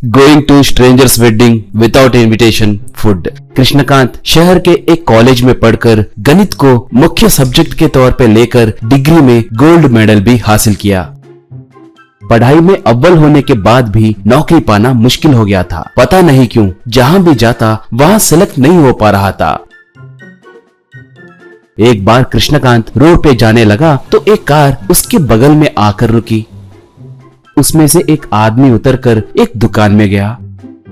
Going to strangers wedding without invitation, food. Krishnakant शहर के एक कॉलेज में पढ़कर गणित को मुख्य सब्जेक्ट के तौर पर लेकर डिग्री में गोल्ड मेडल भी हासिल किया। पढ़ाई में अव्वल होने के बाद भी नौकरी पाना मुश्किल हो गया था। पता नहीं क्यों जहां भी जाता वहां सेलेक्ट नहीं हो पा रहा था। एक बार कृष्णकांत रोड पे जाने लगा तो एक कार उसके बगल में आकर रुकी। उसमें से एक आदमी उतरकर एक दुकान में गया।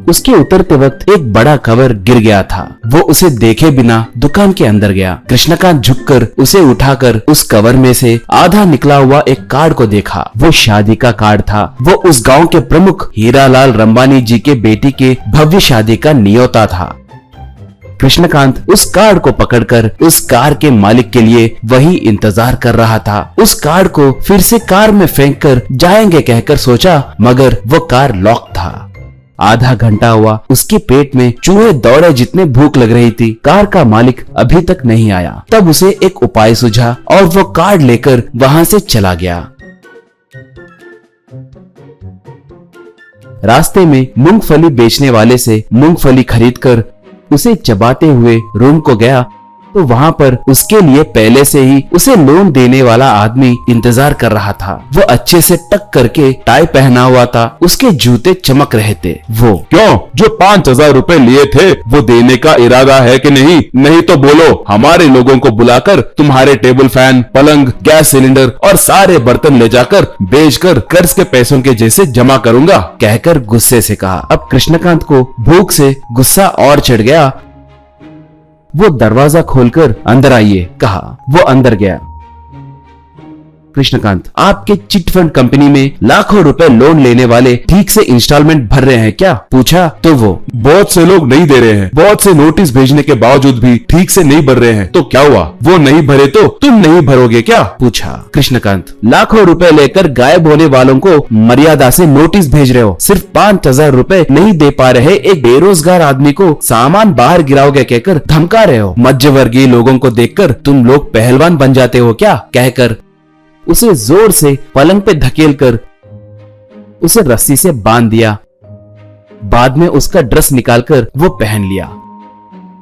उसके उतरते वक्त एक बड़ा कवर गिर गया था। वो उसे देखे बिना दुकान के अंदर गया। कृष्णकांत झुककर उसे उठाकर उस कवर में से आधा निकला हुआ एक कार्ड को देखा। वो शादी का कार्ड था। वो उस गांव के प्रमुख हीरालाल रंबानी जी के बेटी के भव्य शादी का न्योता था। कृष्णकांत उस कार्ड को पकड़कर उस कार के मालिक के लिए वही इंतजार कर रहा था। उस कार्ड को फिर से कार में फेंककर जाएंगे कहकर सोचा, मगर वो कार लॉक था। आधा घंटा हुआ, उसके पेट में चूहे दौड़े जितने भूख लग रही थी। कार का मालिक अभी तक नहीं आया। तब उसे एक उपाय सूझा और वो कार्ड लेकर वहां से चला गया। रास्ते में मूंगफली बेचने वाले से मूंगफली खरीदकर उसे चबाते हुए रूम को गया तो वहां पर उसके लिए पहले से ही उसे लोन देने वाला आदमी इंतजार कर रहा था। वो अच्छे से टक करके टाई पहना हुआ था। उसके जूते चमक रहे थे। वो क्यों, जो 5,000 रुपए लिए थे वो देने का इरादा है कि नहीं? नहीं तो बोलो, हमारे लोगों को बुलाकर तुम्हारे टेबल फैन, पलंग, गैस सिलेंडर और सारे बर्तन ले जाकर बेचकर कर्ज के पैसों के जैसे जमा करूंगा, कहकर गुस्से से कहा। अब कृष्णकांत को भूख से गुस्सा और चढ़ गया। वो दरवाजा खोलकर अंदर आइए कहा। वो अंदर गया। कृष्णकांत, आपके चिट फंड कंपनी में लाखों रुपए लोन लेने वाले ठीक से इंस्टॉलमेंट भर रहे हैं क्या? पूछा तो वो बहुत से लोग नहीं दे रहे हैं। बहुत से नोटिस भेजने के बावजूद भी ठीक से नहीं भर रहे हैं। तो क्या हुआ? वो नहीं भरे तो तुम नहीं भरोगे क्या? पूछा। कृष्णकांत, लाखों रुपए लेकर गायब होने वालों को मर्यादा से नोटिस भेज रहे हो। सिर्फ 5,000 रुपए नहीं दे पा रहे एक बेरोजगार आदमी को सामान बाहर गिराओगे कहकर धमका रहे हो। मध्यवर्गीय लोगों को देखकर तुम लोग पहलवान बन जाते हो क्या? कहकर उसे जोर से पलंग पे धकेलकर उसे रस्सी से बांध दिया। बाद में उसका ड्रेस निकालकर वो पहन लिया।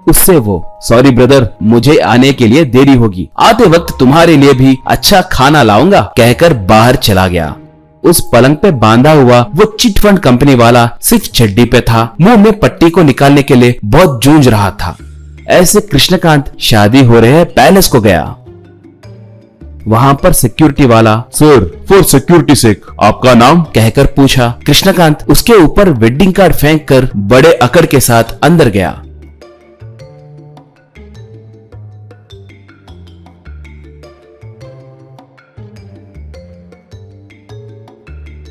उससे वो, सॉरी ब्रदर, मुझे आने के लिए देरी होगी, आते वक्त तुम्हारे लिए भी अच्छा खाना लाऊंगा, कहकर बाहर चला गया। उस पलंग पे बांधा हुआ वो चिट फंड कंपनी वाला सिर्फ चड्डी पे था। मुंह में पट्टी को निकालने के लिए बहुत जूझ रहा था। ऐसे कृष्णकांत शादी हो रहे पैलेस को गया। वहां पर सिक्योरिटी वाला, सर, फॉर सिक्योरिटी सेक आपका नाम, कहकर पूछा। कृष्णकांत उसके ऊपर वेडिंग कार्ड फेंककर बड़े अकड़ के साथ अंदर गया।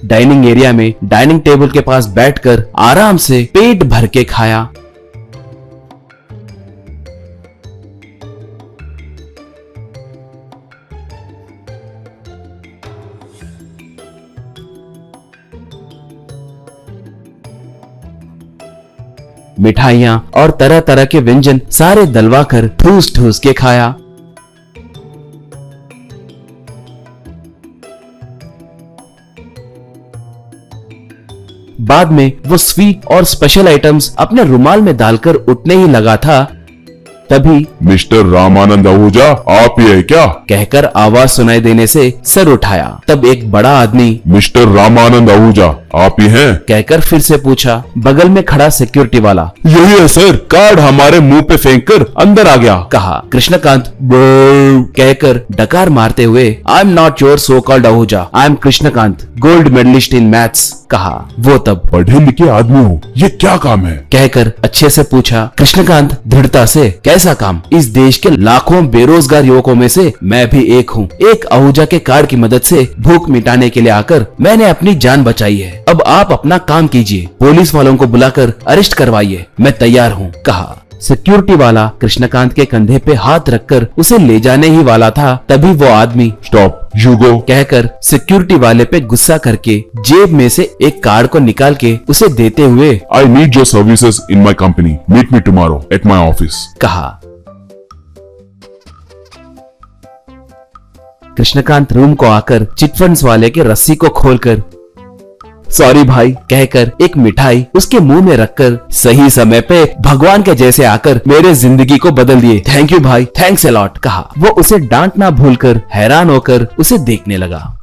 डाइनिंग एरिया में डाइनिंग टेबल के पास बैठकर आराम से पेट भर के खाया। मिठाइयां और तरह तरह के व्यंजन सारे दलवा कर ठूस ठूस के खाया। बाद में वो स्वीट और स्पेशल आइटम्स अपने रुमाल में डालकर उठने ही लगा था, तभी मिस्टर रामानंद आहूजा, आप ही है क्या? कहकर आवाज सुनाई देने से सर उठाया। तब एक बड़ा आदमी, मिस्टर रामानंद आहूजा, आप ही हैं? कहकर फिर से पूछा। बगल में खड़ा सिक्योरिटी वाला, यही है सर, कार्ड हमारे मुंह पे फेंककर अंदर आ गया, कहा। कृष्णकांत कहकर डकार मारते हुए, I am not your so called Ahuja, I am Krishnakant, gold medallist in maths, कहा। वो तब, पढ़े लिखे आदमी हो, ये क्या काम है? कहकर अच्छे से पूछा। कृष्णकांत दृढ़ता से, कैसा काम? इस देश के लाखों बेरोजगार युवकों में से मैं भी एक हूँ। एक आहूजा के कार्ड की मदद से भूख मिटाने के लिए आकर मैंने अपनी जान बचाई है। अब आप अपना काम कीजिए, पुलिस वालों को बुलाकर अरेस्ट करवाइए, मैं तैयार हूँ, कहा। सिक्योरिटी वाला कृष्णकांत के कंधे पे हाथ रखकर उसे ले जाने ही वाला था, तभी वो आदमी, स्टॉप, यू गो, कहकर सिक्योरिटी वाले पे गुस्सा करके जेब में से एक कार्ड को निकाल के उसे देते हुए, I need your services in my company, meet me tomorrow at my office, कहा। कृष्णकांत रूम को आकर चिटफंड्स वाले के रस्सी को खोलकर सॉरी भाई कहकर एक मिठाई उसके मुंह में रखकर सही समय पे भगवान के जैसे आकर मेरे जिंदगी को बदल दिए। थैंक यू भाई, थैंक्स अ लॉट कहा। वो उसे डांटना भूलकर हैरान होकर उसे देखने लगा।